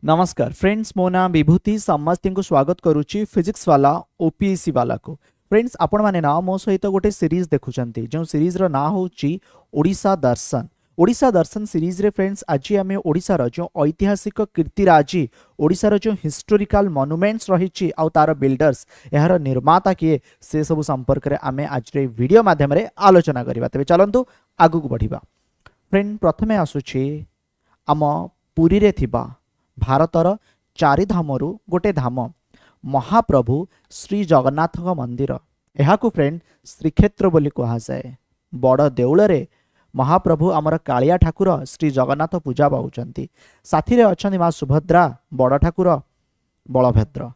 नमस्कार फ्रेंड्स, मो नाम विभूति समस्त को स्वागत करुच्ची फिजिक्स वाला ओपीएससी वाला को। फ्रेंड्स आपण माने ना मो सहित गोटे सीरीज देखुचंती जो सीरीज रो ना होची ओडिशा दर्शन। ओडिशा दर्शन सीरीज रे फ्रेंड्स आज आम ओडिशार जो ऐतिहासिक कीर्तिराजी ओडिशार जो हिस्टोरिकल मॉन्यूमेंट्स रही आउ तार बिल्डर्स यार निर्माता किए से सब संपर्क में आम आज वीडियो माध्यम आलोचना करवा। तेज चलतु आगू को बढ़िबा। फ्रेंड प्रथमे आसुची आम पुरी रे थिबा भारतर चारि धामरु गोटे धाम महाप्रभु श्री जगन्नाथ मंदिर। यह फ्रेंड श्रीक्षेत्र बोली कहा जाए। बड़ देउल रे महाप्रभु आमर कालिया ठाकुर श्री जगन्नाथ पूजा पाउचंती। साथी रे अछंती मां सुभद्रा, बड़ ठाकुर बलभद्र।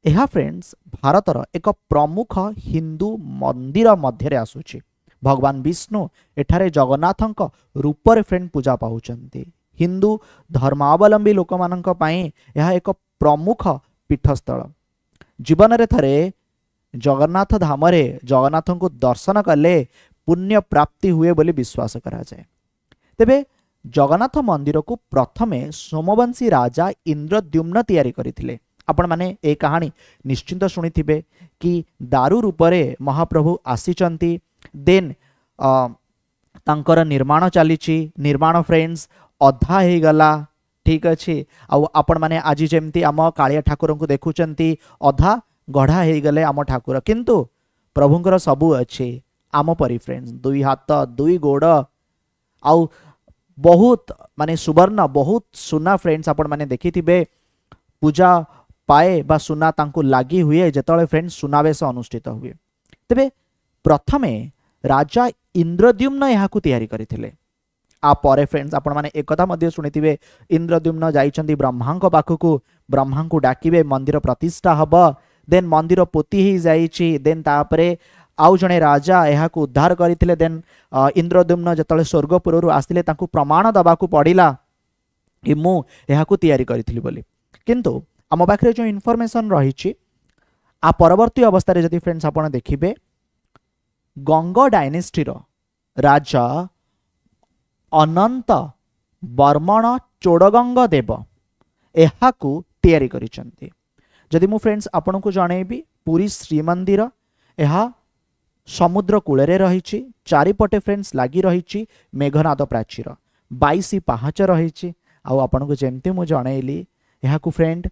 यह फ्रेंड्स भारतर एक प्रमुख हिंदू मंदिर मध्य आसुची। भगवान विष्णु एठारे जगन्नाथंक रूप रे फ्रेंड पूजा पाउचंती। हिंदू धर्मावलंबी लोक मानक पई यह एक प्रमुख पीठस्थल। जीवन रे थरे जगन्नाथ धाम रे जगन्नाथ को दर्शन कले पुण्य प्राप्ति हुए बोली विश्वास करा जाए। तेबे जगन्नाथ मंदिर को प्रथमे सोमवंशी राजा इंद्रद्युम्न तैयारी करथिले। आपण माने ए कहानी निश्चिंत शुणिथिबे कि दारू रूप रे महाप्रभु आसीचंती। देन तांकर निर्माण चलीची। निर्माण फ्रेंड्स अधा हो गला। ठीक अच्छे। आपण माने आज जमती आम कालिया ठाकुर को देखुचंती अधा गढ़ा हो गले आम ठाकुर, किंतु प्रभुंकर सबू अच्छे आम परी फ्रेंड्स। दुई हाथ दुई गोड़ आउ बहुत माने सुवर्ण बहुत सुना फ्रेंड्स। आपण माने देखिथिबे पूजा पाए बा सुना तांको लागी हुए जेतळे फ्रेंड्स सुनावेश अनुष्ठित हुए। तेबे प्रथमे राजा इंद्रद्युम्न याकू तैयारी करथिले। आपर फ्रेंड्स आपण माने एक कथा मध्य शुणिथिबे इंद्रद्युम्न जाइचंती ब्रह्मा को पाखकू। ब्रह्मा को डाकिबे मंदिर प्रतिष्ठा हब। देन मंदिर पोती ही जाइची। देन तापरे आउ जणे राजा याकू उद्धार करथिले। देन इंद्रद्युम्न जतळे स्वर्गपुरु आसिले ताकू प्रमाण दबाकू पड़िला ए मु याकू तैयारी करथिली बोली। किंतु आम पाखरे जो इनफॉरमेशन रहिची आ परवर्ती अवस्था रे जदि फ्रेंड्स आपण देखिबे गंग डायनेस्टी रो राजा अनंत बर्मण चोड़गंग देव एहाकू तैयारी करिसंती। जदि मु फ्रेंड्स आपण को जणेबी पुरी श्रीमंदिर यह समुद्र कूल रे रहिछि। चारिपटे फ्रेंड्स लागी रहिछि मेघनाद प्राचीर 22 पाहाच रहिछि। आउ आपण को जेमते मु जणेली एहाकू फ्रेंड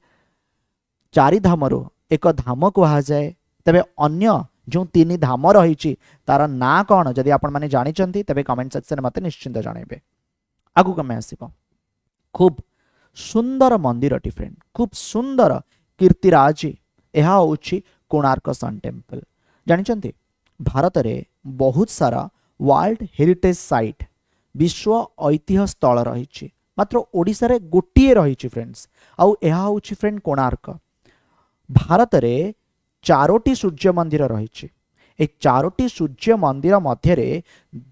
चारि धामरो एक धाम कहा जाए। तबे अन्य जो तीन धाम रही तार ना कौन जदि आपण माने जानिचंती तबे कमेंट सेक्शन में मते निश्चिंत जानबे। आगु कमे आसीबो खूब सुंदर मंदिर टी फ्रेंड, खूब सुंदर कीर्तिराजी। यह होची कोणार्क सन टेम्पल। जानिचंती भारत रे बहुत सारा वर्ल्ड हेरिटेज साइट विश्व ऐतिह्य स्थल रही, मात्र ओडिसा रे गोटिए रही फ्रेंड्स। आउ यह होची फ्रेंड कोणार्क। भारत रे चारोटी सूर्य मंदिर रही। एक चारोटी सूर्य मंदिर मध्य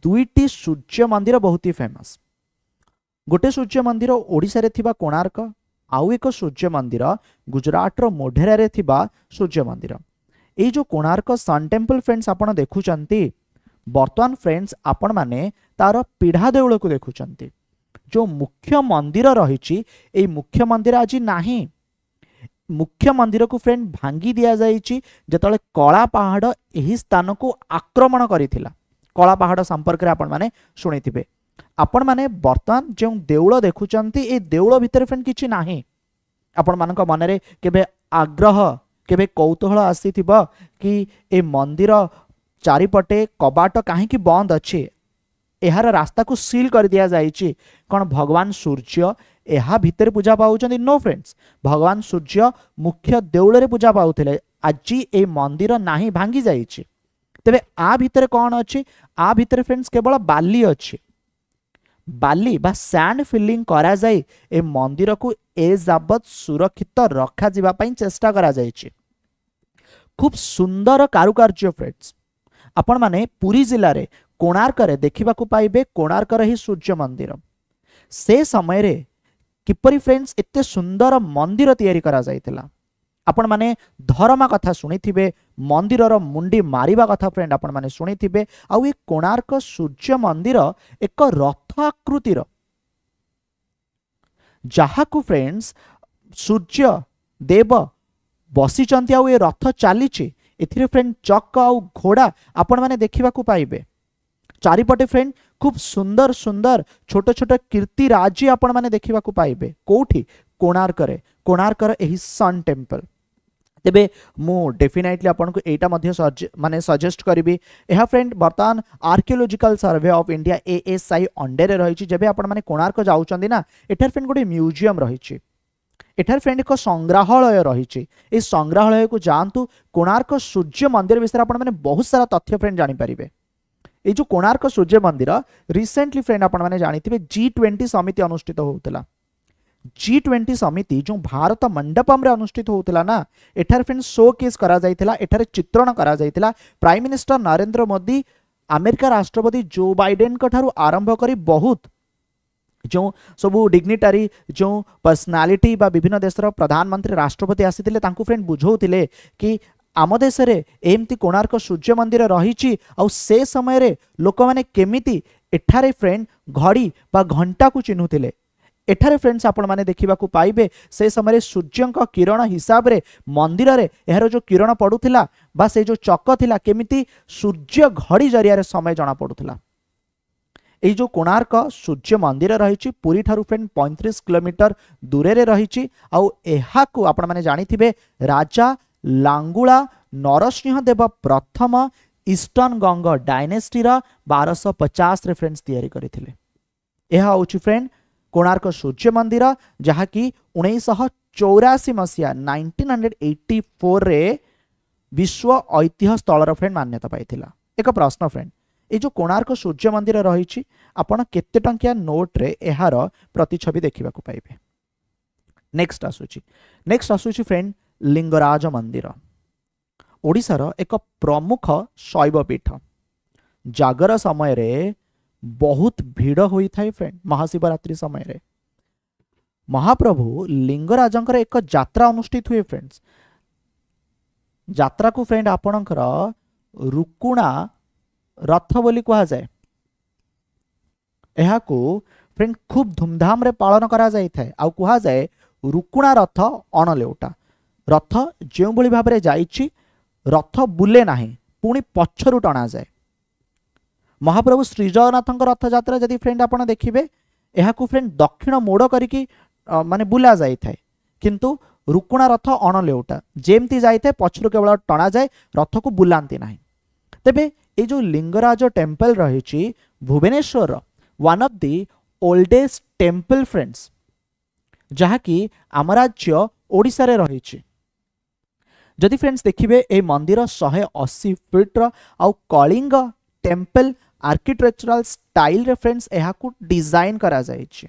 दुईटी सूर्य मंदिर बहुत ही फेमस। गोटे सूर्य मंदिर ओडिशा रे थिबा कोणार्क, आउ एक सूर्य मंदिर गुजरात रो मोढेरा रे थिबा सूर्य मंदिर। ए जो कोणार्क सन टेम्पल फ्रेंड्स आपण देखुचंती वर्तमान फ्रेंड्स आपण माने तार पीढ़ा देउल को देखुचंती। जो मुख्य मंदिर रही ए मुख्य मंदिर आज नाही। मुख्य मंदिर को फ्रेंड भांगी दिया जाइछि जतले कला पहाड़ एही स्थान को आक्रमण करिथिला। कला पहाड़ संपर्क रे आपण माने शुनिथिबे। आपण माने वर्तमान जो देउल देखुचंती ए देउल भितर फ्रेंड किछि नाही। आपण मानक मन रे केबे आग्रह केबे कौतूहल आसीथिबो कि ए मंदिर चारिपटे कबाट काहेकि बंद अछि, एहार रास्ता को सील कर दिया जाइछि। कौन भगवान सूर्य यह भितर पूजा पाउचंदी? नो फ्रेंड्स, भगवान सूर्य मुख्य देउल रे पूजा पाउथिले। आज ए मंदिर नाही भांगी जाइछि। तेबे आ भितर कौन अछि? आ भितर फ्रेंड्स केवल बाली अछि। बाली बा सैंड फिलिंग करा जाई ए मंदिर को ए जाबत सुरक्षित रखा जिबा पई चेष्टा करा जाइछि। खूब सुंदर कारुकार्य फ्रेंड्स। आपण माने पुरी जिल्ला रे कोणार्क रे देखिबा को पाइबे कोणार्क रे ही सूर्य मंदिर। से समय रे किपरि फ्रेंड्स एते सुंदर मंदिर तैयारी करा जाइतिला। आपण माने धर्मा कथा शुणिथिबे, मंदिरर मुंडी मारिबा कथा फ्रेंड आपण माने शुणिथिबे। आउ ए कोणार्क सूर्य मंदिर एक रथ आकृतिर जहाकू फ्रेंड्स सूर्य देव बसिचंती आउ ए रथ चलीची एथिरे फ्रेंड चक आउ घोड़ा आपण माने देखिबा को पाइबे चारिपटे फ्रेंड खूब सुंदर सुंदर छोट छोट कीर्ति राजी आपण माने देखिबा को पाइबे कोठी कोणार्कर एही सन टेम्पल तेबे मु डेफिनेटली आपन को एटा मध्य माने सजेस्ट करिबी एहा फ्रेंड बर्तमान archaeological survey of India ASI under रहिछि जेबे आपण माने कोणार्क जाउचंदी ना एठार फ्रेंड गोटे म्यूजियम रहिछि एठार फ्रेंड एक संग्रहालय रहिछि ए संग्रहालय को जानतु कोणार्क सूर्य मंदिर विषय आपण माने बहुत सारा तथ्य फ्रेंड जानि परिबे ए जो कोणार्क सूर्य मंदिर रिसेंटली फ्रेंड आपण माने जानिथिबे G20 समिति अनुष्ठित होउतला G20 समिति जो भारत मंडपम रे अनुष्ठित होउतला ना एठार फ्रेंड शो केस करा जाइतला एठार चित्रण करा जाइतला prime minister Narendra Modi America राष्ट्रपति जो बाइडेन कठारु आरंभ करी बहुत जो सबू डिग्निटारी जो पर्सनालिटी बा विभिन्न देशर प्रधानमंत्री राष्ट्रपति आसीथिले तांकु फ्रेंड बुझौथिले कि आम देश में एमती कोणार्क सूर्य मंदिर रही से समय रे लोक माने केमिति एठारे फ्रेंड घड़ी बा घंटा को चिन्हुथिले एठारे फ्रेंड्स आपण माने देखिबा को पाइबे से समय रे सूर्यंक किरण हिसाब रे मंदिर रे एहर जो किरण पडुथिला बा से जो चक थिला केमिति सूर्य घड़ी जरिया रे समय जाना पडुथिला ए जो कोणार्क सूर्य मंदिर रही पुरी ठारू फ्रेंड 35 किलोमीटर दूरे रे रही आउ एहा को आपण माने जानिथिबे राजा लांगुला नरसिंह देव प्रथम ईस्टर्न गंग डायनेस्टी 1250 रे फ्रेंड्स तैयारी करथिले एहा होची फ्रेंड कोणार्क सूर्य मंदिर जहाँकि 1984 मसीहा 1984 रे विश्व ऐतिह्य स्थल फ्रेंड मान्यता पाइथिला एक प्रश्न फ्रेंड ए जो कोणार्क सूर्य मंदिर रही आपण केते टंकिया नोट रे एहार प्रतिछवि देखिबा को पाइबे नेक्स्ट आसुची फ्रेंड लिंगराज मंदिर ओडिशार एक प्रमुख शैव पीठ जागर समय रे बहुत भीड़ होई थाए फ्रेंड महाशिवरात्रि समय रे महाप्रभु लिंगराजंकर एक यात्रा अनुष्ठित हुए फ्रेंड्स यात्रा को फ्रेंड आपणकर रुकुणा रथ बोली कहा जाए यह को फ्रेंड खूब धूमधाम रे पालन करा जाई थाए आ कहा जाए रुकुणा रथ अणलेउटा रथ जो भली भाव रे जाइछि रथ बुले नाही पुणी पछरु टणा जाए महाप्रभु श्री जगन्नाथ रथ यात्रा जदि फ्रेंड आपण देखिबे यह को फ्रेंड दक्षिण मोड़ करिकी माने बुला जाई थाए किंतु रुकुणा रथ अणलेउटा जेमती जाई थाए पछरु केवल टणा जाए रथ को बुलांती नाही तेबे ए जो लिंगराज टेम्पल रही Bhubaneswar one of the oldest temple friends जहाँकि आम राज्य ओडिशा रे रही जदि फ्रेंड्स देखिए ए मंदिर 180 फीट्र आउ कलिंग टेम्पल आर्किटेक्चरल स्टाइल रे फ्रेंड्स यहाँ को डिजाइन करा जाइछि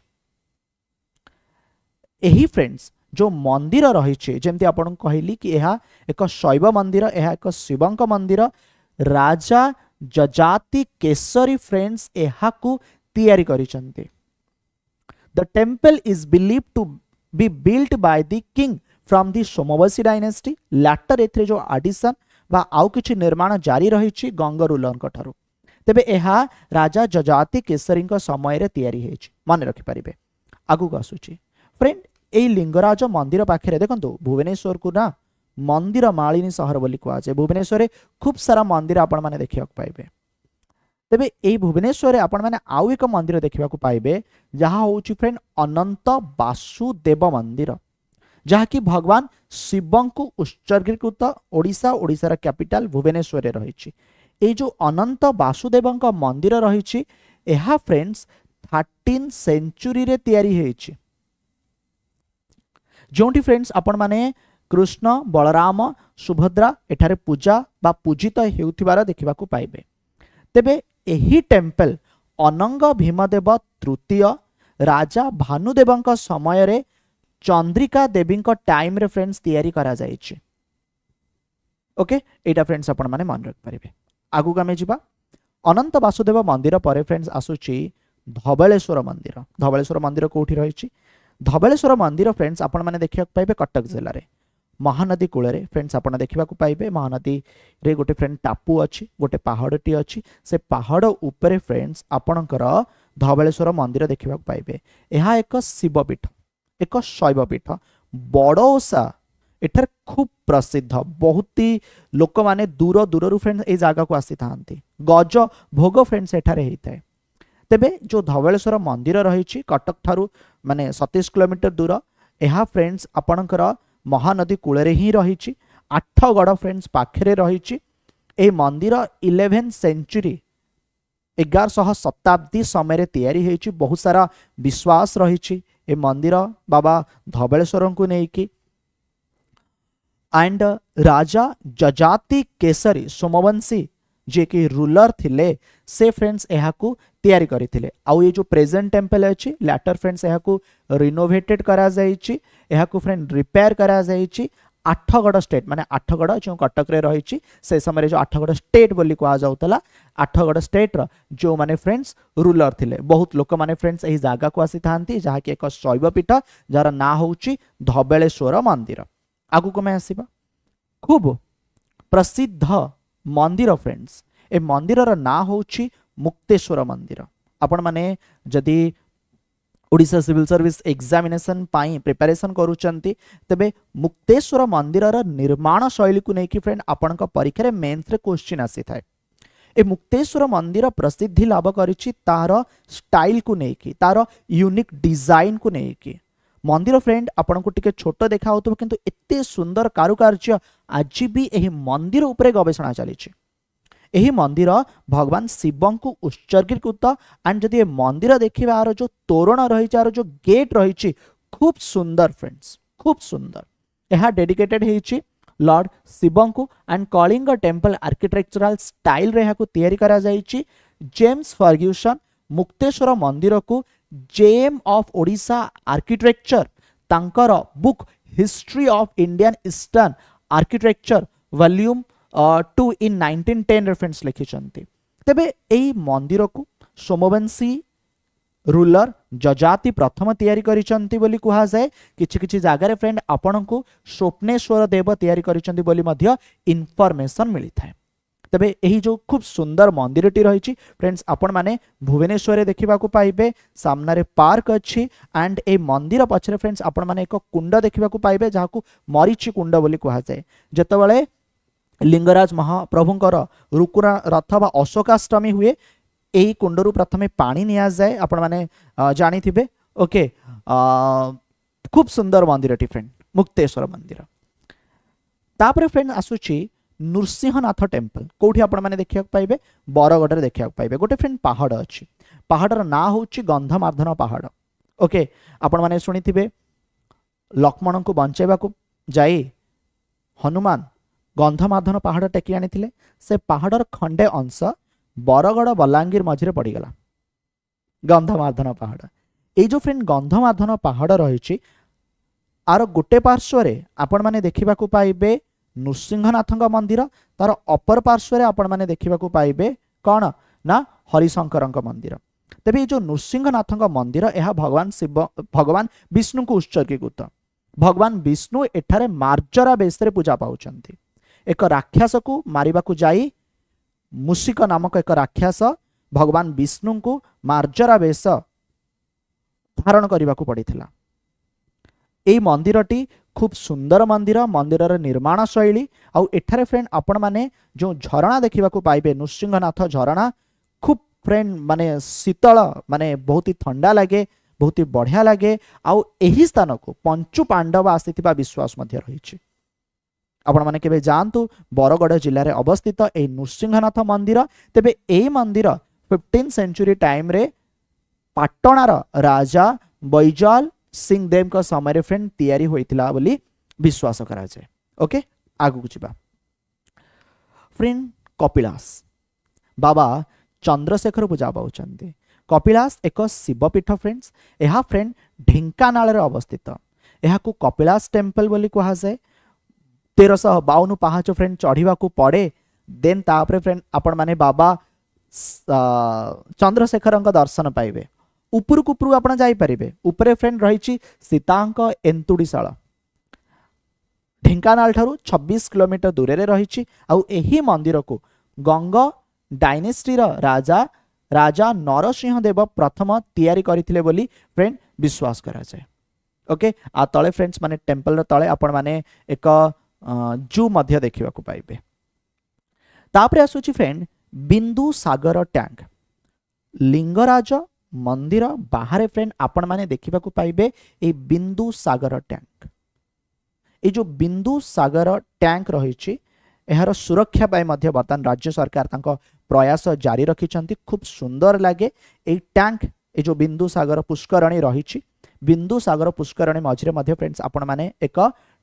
एही फ्रेंड्स जो मंदिर रही जमती आपन कहली कि यह एक शैव मंदिर यह एक शिवंक मंदिर राजा जजाति केसरी फ्रेंड्स यहाँ को तैयारी करिसंते the temple is believe to be built by the king from the Somvanshi dynasty later एथरे जो एडिशन बा आउ किछि निर्माण जारी रही गंग रूलर ठारू तेबे यह राजा जजाति केसरी समय रे तैयारी हेछि मन रखि परिबे आगु आसुछि फ्रेंड ए लिंगराज मंदिर पाखे देखो भुवनेश्वर को ना मंदिर मालिनी सहर बोली कहुए भुवनेश्वर खूब सारा मंदिर आपण माने देखिया पाइबे तेबे ए भुवनेश्वर आपण माने आउ एक मंदिर देखिया पाइबे जहाँ होची फ्रेंड अनंत वासुदेव मंदिर जहाँ कि भगवान शिव को उत्सर्गीकृत ओडिशा ओडिशार कैपिटल भुवनेश्वर रे रही ए जो अनंत वासुदेव मंदिर रही यह फ्रेंड्स 13 सेंचुरी रे तैयारी हेछि जोंटी फ्रेंड्स आपण माने कृष्ण बलराम सुभद्रा एठारे पूजा बा पूजित हेउथिबार देखिबा को पाइबे तेबे एही टेम्पल अनंग भीमदेव तृतीय राजा भानुदेवंक समय रे चंद्रिका देवी टाइम रे फ्रेंड्स तैयारी करा जाइछि ओके एटा फ्रेंड्स आपण माने मन रख पारिबे आगु आमे जिबा अनंत वासुदेव मंदिर परे फ्रेंड्स आसुची धवळेश्वर मंदिर कोठी रहिछि धवळेश्वर मंदिर फ्रेंड्स आपण माने देखिया पाइबे कटक जिल्ला रे महानदी कूल रे फ्रेंड्स आपण देखिबा को पाइबे महानदी रे गोटे फ्रेंड टापू अच्छी गोटे पहाड़टी अच्छी से पहाड़ उपरे फ्रेंड्स आपणकर धवळेश्वर मंदिर देखिबा को पाइबे यह एक शिवपीठ एक शैवपीठ बड़ ओषा एठार खूब प्रसिद्ध बहुत ही लोक माने दूर दूर फ्रेंड्स ए जगह को आसी था गज भोग फ्रेंड्स एठारे होता है। तेबे जो धवलेश्वर मंदिर रही कटक ठारू माने 27 किलोमीटर दूर यह फ्रेंड्स आपणकर महानदी कूल ही रही आठगड़ फ्रेंड्स पाखे रही ए मंदिर 11 सेंचुरी 1100 शताब्दी समय तैयारी होती बहुत सारा विश्वास रही ए मंदिर बाबा धवलेश्वर को लेकिन एंड राजा जजाति केसरी सोमवंशी जे कि रूलर थिले से फ्रेंड्स यहाँ को तैयारी करथिले। आउ ये जो प्रेजेंट टेम्पल अच्छी लैटर फ्रेंड्स यहाँ को रिनोवेटेड करा जाइछि यहाँ को फ्रेंड रिपेयर करा जाइछि। आठगड़ स्टेट माने आठगड़ जो कटक रे रही से समय जो आठगड़ स्टेट बोली कहा जाउतला आठगड़ स्टेट रो जो माने फ्रेंड्स रूलर थिले बहुत लोक माने फ्रेंड्स एही जागा को आसी थांती जहा कि एक शैवपीठ जार ना होउची धबलेश्वर मंदिर। आगु को मैं आसीबा खूब प्रसिद्ध मंदिर फ्रेंड्स ए मंदिर ना होउची मुक्तेश्वर मंदिर। आपण माने जदि ओडिशा सिविल सर्विस एग्जामिनेशन पाई प्रिपरेशन करूचंती तबे मुक्तेश्वर मंदिर निर्माण शैली को लेकिन फ्रेंड आपण परीक्षा रे मेंस रे क्वेश्चन आसी थाए। ए मुक्तेश्वर मंदिर प्रसिद्धि लाभ करिछि तार स्टाइल को लेकिन तार यूनिक डिजाइन को लेकिन मंदिर फ्रेंड आपण को टिके छोट देखा होतो किंतु एते सुंदर कारुकार्य आज भी एही मंदिर उपरे गवेषणा चली। यही मंदिर भगवान शिव को उत्सर्गीकृत एंड जदि मंदिर देखिए यार जो तोरण रही जो गेट रही खूब सुंदर फ्रेंड्स खूब सुंदर यह डेडिकेटेड है लॉर्ड शिव को and Kalinga temple architectural style रे को तैयारी करा जाइछि। जेम्स फर्ग्यूसन मुक्तेश्वर मंदिर को जेम ऑफ ओडिशा आर्किटेक्चर तांकर book history of Indian eastern architecture volume 2 in 1910 reference लिखिछंती। तेबे एई मंदिर को सोमवंशी रूलर जजाति प्रथम तैयारी करिसंती बोली कहा जाए। किछि किछि जागा रे फ्रेंड आपन को स्वप्नेश्वर देव तैयारी करिसंती बोली मध्य इनफॉरमेशन मिली थाए। तबे एही जो खूब सुंदर मंदिरटी रही फ्रेंड्स आपण माने भुवनेश्वर देखा पाइबे सामना रे पार्क अच्छी एंड ए मंदिर पछरे फ्रेंड्स आपण माने एक कुंड देखा पाइबे जहां मरीचि कुंड बोली कहा जाए। जेतेबेले लिंगराज महाप्रभुंकर रुकुरा रथ बा अशोकाष्टमी हुए यही कुंडरू प्रथमे पानी निया जाए आपण माने जानी थिबे। ओके खूब सुंदर मंदिर फ्रेंड मुक्तेश्वर मंदिर। तापरे फ्रेंड आसुची नृसिंहनाथ टेम्पल कोठी आपण माने देखिया पाइबे बरगड़ रे देखिया पाइबे। गोटे फ्रेंड पहाड़ अच्छी पहाड़र ना होची गंधमार्धन पहाड़। ओके आपण माने सुनिथिबे लक्ष्मण को बंचाइबा को जाई हनुमान गंधमार्धन पहाड़ टेकी आनी से पहाड़र खंडे अंश बरगड़ बलांगीर मझिरे पड़गला गंधमार्धन पहाड़। ये जो फ्रेंड गंधमार्धन पहाड़ रही आर गोटे पार्श्व आपण माने देखा पाइबे नृसिंहनाथ मंदिर तार अपर पार्श्व आपण माने देखा पाइबे कौन ना हरिशंकर मंदिर। तेबे जो नृसिंहनाथ मंदिर यह भगवान विष्णु को उत्सर्गीकृत। भगवान विष्णु एठारे मार्जरा बेस रे पूजा पाउचंती। एक राक्षस को मारिबा को जाई मुसिक नामक एक राक्षस भगवान विष्णु को मार्जरा बेस धारण करने को पड़ता। यही मंदिरटी खूब सुंदर मंदिर मंदिर निर्माण शैली आउ एठारे फ्रेंड आपण माने जो झरणा देखा पाइबे नृसिंहनाथ झरणा खूब फ्रेंड माने शीतल माने बहुत ही ठंडा लगे बहुत ही बढ़िया लगे। आउ एही स्थान को पंचु पांडव आसीथिबा विश्वास मध्य रही। आपण माने केबे जानतु बरगड़ जिले में अवस्थित ए नृसिंहनाथ मंदिर। तेबे ए मंदिर 15 सेंचुरी टाइम रे पाटणार राजा बैजल सिंह देव का समय फ्रेंड तैयारी होइतिला बोली विश्वास करा जाए। ओके आगु जिबा फ्रेंड कपिलास बाबा चंद्रशेखर पूजा पाउचंती। कपिलास एक शिवपीठ फ्रेंड्स यह फ्रेंड ढेंकानाल अवस्थित यह को कपिलास टेम्पल बोली कहा जाए। 1352 पाहाच फ्रेंड चढ़ा पड़े देन तापरे फ्रेंड आपण माने बाबा चंद्रशेखर दर्शन पाइबे। उपरु कुपरु आपण जाई परिबे उपरे फ्रेंड रही सीतांक एंतुड़ीशाल ढेंकानाल ठारू 26 किलोमीटर दूर रे रही। आउ एही मंदिर को गंग डायनेस्टी राजा राजा नरसिंह देव प्रथम तैयारी करथिले बोली फ्रेंड विश्वास करा जाए। ओके आ तले फ्रेंड्स माने टेम्पल तले आपण माने एक जू मध्य देखा पाइबे। तापरे आसुची फ्रेंड बिंदु सागर टैंक लिंगराज मंदिर बाहर फ्रेंड आपण माने देखा पाइबे ए बिंदु सागर टैंक। ये जो बिंदु सागर टैंक रही यार सुरक्षा पाई मध्य बर्तमान राज्य सरकार तांको प्रयास जारी रखिछंती। खूब सुंदर लगे ए टैंक ए जो बिंदु सागर पुष्करणी रही बिंदु सागर पुष्करणी मझिरे मध्य फ्रेंड्स आपण माने एक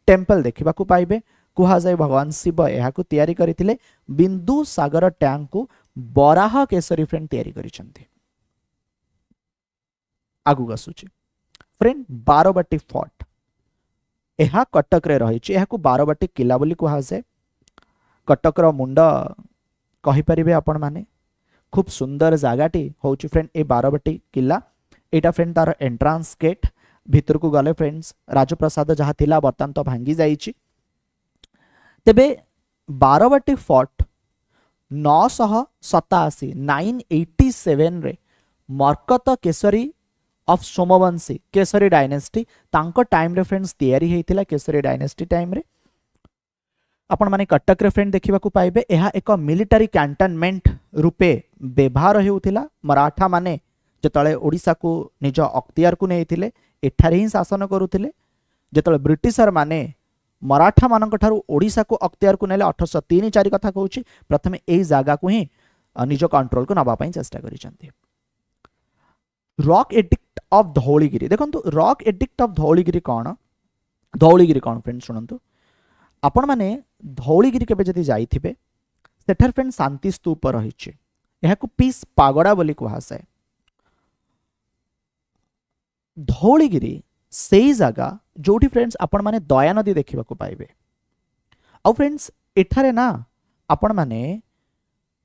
टेम्पल देखा पाइबे। कुहा जाए भगवान शिव यह तैयारी करथिले बिंदु सागर टैंक को बराह केसरी फ्रेंड तैयारी करिसंती। आगु आसुची फ्रेंड बारबाटी फोर्ट यह कटक रे रही यह बारबाटी किला बोली कुहा जाए। कटक रो मुंड कहि परिबे आपण माने खूब सुंदर जगाटी होची फ्रेंड ए बारबाटी किला। एटा फ्रेंड तार एंट्रांस गेट भितर को गले फ्रेंड्स राजप्रसाद जहाँ थिला बर्तमान तो भांगी जाइछि। तेबे बारबाटी फोर्ट 987 987 रे मरकत केसरी ऑफ सोमवंशी केसरी डायनेस्टी तांको टाइम रे फ्रेंड्स तैयारी हेतिला। केसरी डायनेस्टी टाइम रे आपण माने कटक रे फ्रेंड देखा पाइबे यह एक मिलिटारी कैंटनमेंट रूपे व्यवहार हेउथिला। मराठा माने जतले ओडिशा को निज अख्तियार को नेइथिले एठारे ही शासन करुथिले। जतले ब्रिटिशर माने मराठा मानक ठारू ओडिशा को अख्तियार को नेले 1803-4 कथा कहूची प्रथमे एई जागा को ही निज कंट्रोल को नबा पई चेष्टा करिसंती। रॉक एडिक्ट ऑफ धौलीगिरी देखंतु रॉक एडिक्ट ऑफ धौलीगिरी कौन फ्रेंड सुनंतु आपण माने धौलीगिरी केबे जदि जाइथिबे सेठर फ्रेंड शांति स्तूप रहिछि एहाकु पीस पागोड़ा बोली कुहासाए। धौलीगिरी सेई जागा जोठी फ्रेंड्स आपण माने दया नदी देखा पाइबे। आउ फ्रेंड्स एठारे ना आपण माने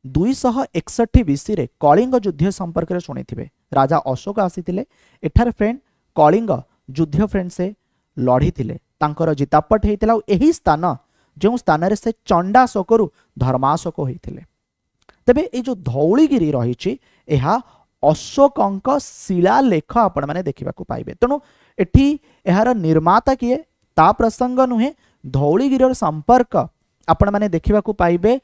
261 बीसी रे कलिंग युद्ध संपर्क रे सुनिथिबे। राजा अशोक आसीथिले एठारे फ्रेंड कलिंग युद्ध फ्रेंड से लड़ी थिले तांकर जितापट हेतिला। एही स्थान जो स्थान रे से चंडाशोकरु धर्माशोक होइथिले। तेबे ए जो धौलीगिरी रहिछि एहा अशोकंक शिलालेख आपण माने देखिबाकू पाइबे। तेणु एठी एहार निर्माता किए ता प्रसंग नुहे धौलीगिरीर संपर्क आपण माने देखिबाकू पाइबे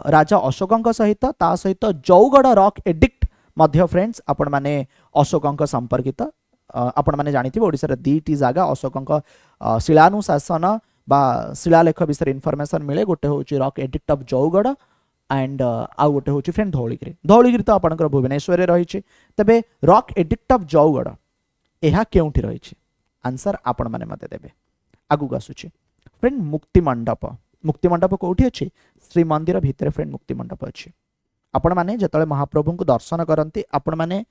राजा अशोकंक सहित ता सहित जौगड़ रॉक एडिक्ट मध्य फ्रेंड्स आपण माने अशोकंक संपर्कित। आपण माने जानिथिबे ओडिसा रे दीटी जागा अशोकंक शिलानुशासन बा शिलालेख विषय इनफॉरमेशन मिले। गोटे होची रॉक एडिक्ट ऑफ जौगड़ एंड आउ गोटे होची फ्रेंड धौलीगिरी। धौलीगिरी तो आपनकर भुवनेश्वर रे रहिछि। तबे रॉक एडिक्ट ऑफ जौगड़ एहा केउठी रहिछि आंसर आपण माने मते देबे। आगु आसुछि फ्रेंड मुक्ति मंडप। मुक्ति मंडप कोठी अछि श्रीमंदिर भितर फ्रेंड मुक्ति मंडप अछि। आपण माने जतले महाप्रभु को दर्शन करंती आपण माने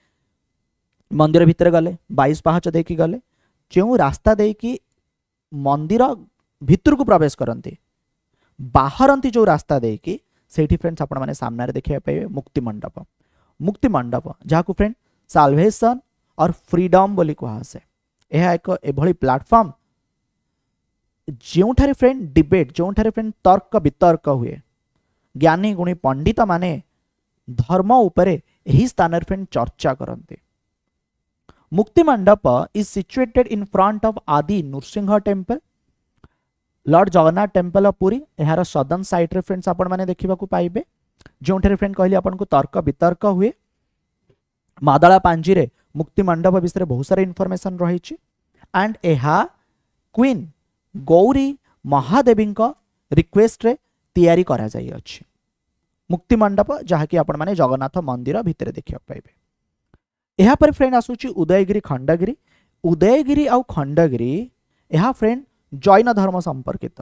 मंदिर भितर गले 22 पाहाच देकी गले जो रास्ता देकी मंदिर भितर को प्रवेश करंती बाहरंती जो रास्ता देकी सेठी फ्रेंड्स आपण माने सामने रे देखिया पाइबे मुक्ति मंडप। मुक्ति मंडप जाकू फ्रेंड साल्वेशन और फ्रीडम बोली कुहासे। यह एक एभली प्लेटफॉर्म जोठारे फ्रेंड डिबेट जोठारे फ्रेंड तर्क वितर्क हुए ज्ञानी गुणी पंडित माने धर्म उपरे यही स्थान फ्रेंड चर्चा करते। Mukti Mandap is situated in front of Adi Nrusingha temple lord Jagannath temple of Puri. यार सदर्न साइड रे फ्रेंड्स आपण माने देखिबा को पाइबे जोठारे फ्रेंड कहली आपण को तर्क वितर्क हुए। मादला पांजी रे मुक्ति मंडप विषय बहुत सारा इनफॉरमेशन रही एंड एहा क्वीन गौरी महादेवी रिक्वेस्ट रे तैयारी करा जाई अछि। मुक्ति मंडप जहाँकि आपण माने जगन्नाथ मंदिर भितर देखिया पाइबे। यहाँ पर फ्रेंड आसुची उदयगिरी खंडगिरी। उदयगिरी आउ खंडगिरी यहाँ फ्रेंड जैन धर्म संपर्कित।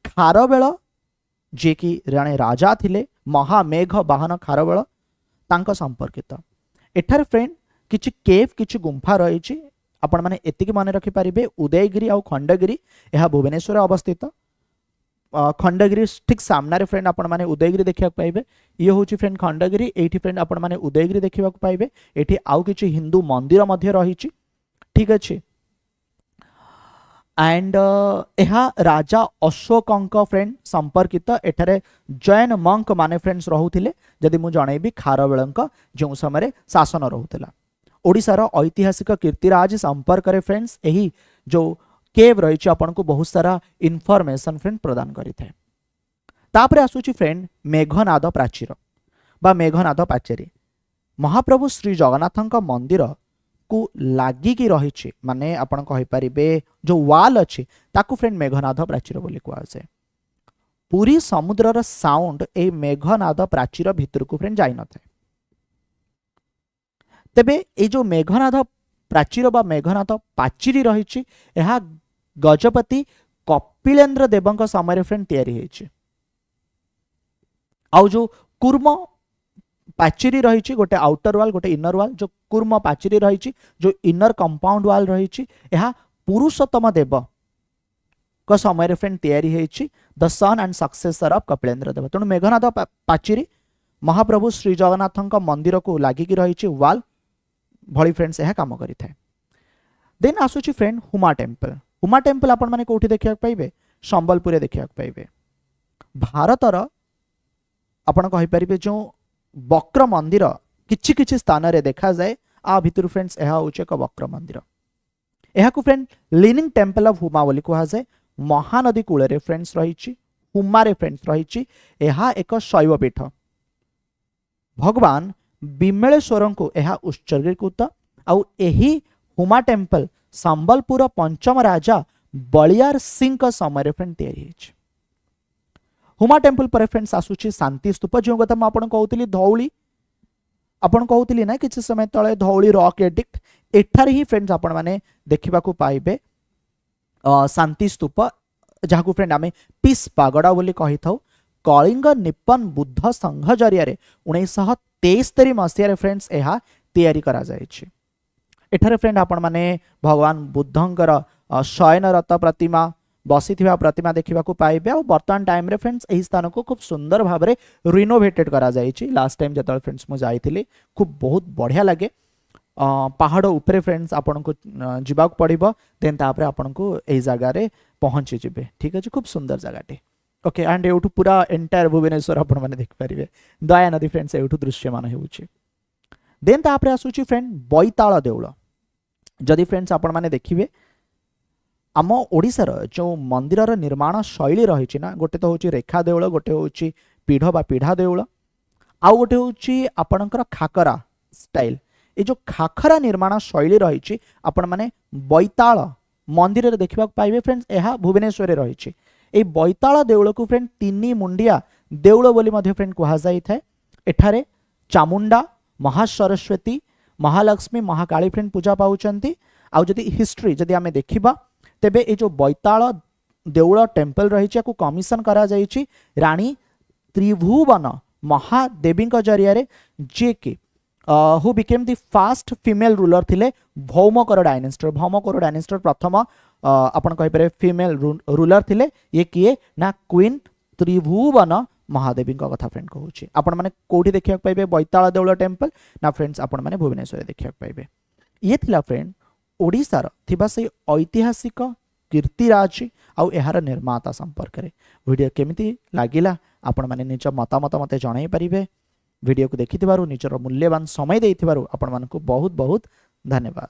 खारवेल जे कि जणे राजा थिले महामेघ वाहन खारवेल तांको संपर्कित। एठार फ्रेंड किछि केव किछि गुंफा रही आपण माने एतिकी माने रखि पारिबे उदयगिरी आउ खंडगिरी यह भुवनेश्वर अवस्थित। खंडगिरी ठीक सामने फ्रेंड आपण माने उदयगिरी देखिया पाइबे। ये होची फ्रेंड खंडगिरी एठी फ्रेंड आपण माने उदयगिरी देखिबा को पाइबे। एठी आउ किछि हिंदू मंदिर मध्य रहिछि ठीक अछि। एंड यह राजा अशोकंक फ्रेंड संपर्कित। एठारे जैन मंक माने फ्रेंड्स रहुथिले जदि मु जणैबी खारवेलंक जो समय शासन रहुथिला। ओडिशार ऐतिहासिक कीर्तिराज संपर्क रे फ्रेंड्स यही जो केव रही आपन को बहुत सारा इनफॉरमेशन फ्रेंड प्रदान करि थाए। तापरे आसुची फ्रेंड मेघनाद प्राचीर बा मेघनाद पाचेरी महाप्रभु श्री जगन्नाथ मंदिर को लागिकी रही माने आपण कहि परिबे जो वाल अछि ताकू फ्रेंड मेघनाद प्राचीर बोली कुआ जाए। पूरी समुद्रर साउंड ए मेघनाद प्राचीर भितर को फ्रेंड जाई न थाए। तेबे ए जो मेघनाद प्राचीर बा मेघनाद पाचेरी रही यह गजपति कपिलेन्द्र देवଙ୍କ समय फ्रेंड तैयारी होइछि। आउ जो कूर्म पाचेरी रही गोटे आउटर वाल गोटे इनर वाल जो कूर्म पाचेरी रही जो इनर कंपाउंड वाल रही यह पुरुषोत्तम देव को समय फ्रेंड तैयारी होइछि the son and successor of Kapilendra Deva. तेणु मेघनाद पाचेरी महाप्रभु श्री जगन्नाथ मंदिर को लागिकी रही वाल भली फ्रेंड्स यह काम करि थाए। देन आसुची friend Huma temple. Huma temple आपण माने कोठी देखिया पाइबे संबलपुर देखिया पाइबे। भारतर आपण कहि परिबे जो वक्र मंदिर किछि किछि स्थान रे देखा जाए आ भितर फ्रेंड्स यह होचे एक वक्र मंदिर। यह को friend leaning temple of Huma बोली कहा जाए। महानदी कूल रे फ्रेंड्स रही हुमा रे फ्रेंड्स रही यह एक शैव पीठ। भगवान विमलेश्वर को यह उत्सर्गीकृत आउ एही हुमा टेम्पल संबलपुर पंचम राजा बलियार सिंह का समय फ्रेंड तैयारी होइछि। हुमा टेम्पल पर फ्रेंड्स आसुछि शांति स्तूप जो कथा म आपन कहउतली धौली आपन कहउतली ना किछि समय तळे धौली रॉक एडिक्ट एठार ही फ्रेंड्स आपन माने देखिबा को पाइबे शांति स्तूप जहा को फ्रेंड आमे पीस पागोडा बोली कहि थाउ। कलिंग निप्पन बुद्ध संघ जरिया रे 1973 मसिया फ्रेंड्स यह तैयारी करा जायछि। एठारे फ्रेंड आपण माने भगवान बुद्धंकर शयनरत प्रतिमा बसीथिबा प्रतिमा देखिबा को पाइबे। और वर्तमान टाइम रे फ्रेंड्स एही स्थान को खूब सुंदर भाव रे रिनोवेटेड करा जायछि। लास्ट टाइम जतल फ्रेंड्स मु जाइथिली खूब बहुत बढ़िया लगे। पहाड़ ऊपर फ्रेंड्स आपन को जिबा को पड़िबो देन तापरे आपन को एही जगह रे पहुंची जिबे। ठीक अछि खूब सुंदर जगहटे। ओके एंड एउठु पूरा एंटायर भुवनेश्वर आपण माने देख परिबे। दया नदी फ्रेंड्स एउठु दृश्यमान हेउछि। देन तापरे आसुछि फ्रेंड बैताळ देउळ। जदि फ्रेंड्स आपण माने देखिबे आम ओडिशार जो मंदिरर निर्माण शैली रही ना गोटे तो होची रेखा देउळ गोटे होची पीढ़ बा पीढ़ा देउळ आउ गोटे होची आपणकर खाकरा स्टाइल। ए जो खाखरा निर्माण शैली रही आपण माने बैताळ मंदिर रे देखिबा पाइबे फ्रेंड्स यह भुवनेश्वर रही। ए बैताळ देउळ को फ्रेंड तीनी मुंडिया देउळ बोली मध्ये फ्रेंड कहा जाई थाए। एठारे चामुंडा महासरस्वती महालक्ष्मी महाकाली फ्रेंड पूजा पाउचंती। आउ जदि हिस्ट्री जदि आमे देखिबा तेबे ए जो बैताळ देउळ टेम्पल रही को कमिशन करा जाइछि रानी त्रिभुवन महादेवी जरिया रे जे के who became the fast female ruler थिले भौमकर डायनेस्टर प्रथम आपण कहि पारे फीमेल रूलर थिले। ये किए ना क्वीन त्रिभुवन महादेवी कथा फ्रेंड कहूँ। आपण माने कोठी देखिया पाइबे बैताळ देउळ टेम्पल ना फ्रेंड्स आपण माने भुवनेश्वर देखिया पाइबे। ये थिला फ्रेंड ओडिशार थिबा से ऐतिहासिक कीर्तिराज आउ एहार निर्माता संपर्क रे। वीडियो केमिति लागिला आपण माने निज मतामत मते जणाई परिबे। वीडियो को देखिथिबारु निजर मूल्यवान समय देइथिबारु आपण मानकु बहुत बहुत धन्यवाद।